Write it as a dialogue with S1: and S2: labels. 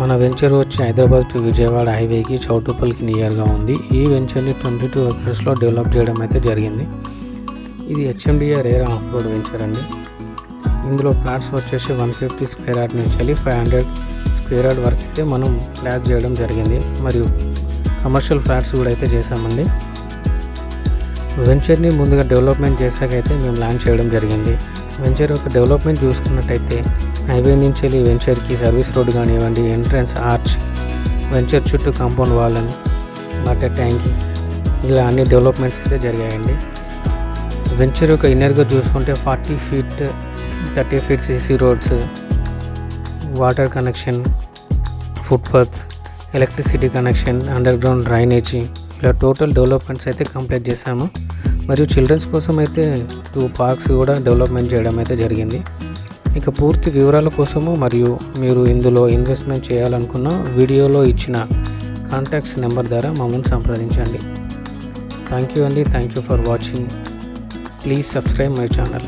S1: మన వెంచర్ వచ్చి హైదరాబాద్ టు విజయవాడ హైవేకి చౌటుప్పల్కి నియర్గా ఉంది. ఈ వెంచర్ని 22 ఎకర్స్లో డెవలప్ చేయడం అయితే జరిగింది. ఇది HMDA RERA of road venture అండి. ఇందులో ప్లాట్స్ వచ్చేసి 150 స్క్వేర్ యార్డ్ నుంచి 500 స్క్వేర్ యార్డ్ వరకు అయితే మనం ప్లాట్ చేయడం జరిగింది. మరియు కమర్షియల్ ఫ్లాట్స్ కూడా అయితే చేసామండి. వెంచర్ని ముందుగా డెవలప్మెంట్ చేసాకైతే మేము లాంచ్ చేయడం జరిగింది. వెంచర్ యొక్క డెవలప్మెంట్ చూసుకున్నట్టయితే హైవే నుంచి వెళ్ళి వెంచర్కి సర్వీస్ రోడ్ కానివ్వండి, ఎంట్రన్స్ ఆర్చ్, వెంచర్ చుట్టూ కాంపౌండ్ వాల్ అని, వాటర్ ట్యాంక్, ఇలా అన్ని డెవలప్మెంట్స్ అయితే జరిగాయండి. వెంచర్ యొక్క ఇన్నర్గా చూసుకుంటే 40 feet 30 feet CC roads, water connection, footpaths, electricity connection, under ground drainage, ఇలా టోటల్ డెవలప్మెంట్స్ అయితే కంప్లీట్ చేశాము. మరియు చిల్డ్రన్స్ కోసం అయితే 2 పార్క్స్ కూడా డెవలప్మెంట్ చేయడం అయితే జరిగింది. ఇక పూర్తి వివరాల కోసము మరియు మీరు ఇందులో ఇన్వెస్ట్మెంట్ చేయాలనుకున్న వీడియోలో ఇచ్చిన కాంటాక్ట్స్ నెంబర్ ద్వారా మమ్మల్ని సంప్రదించండి. థ్యాంక్ యూ అండి. Thank you for watching. Please subscribe my channel.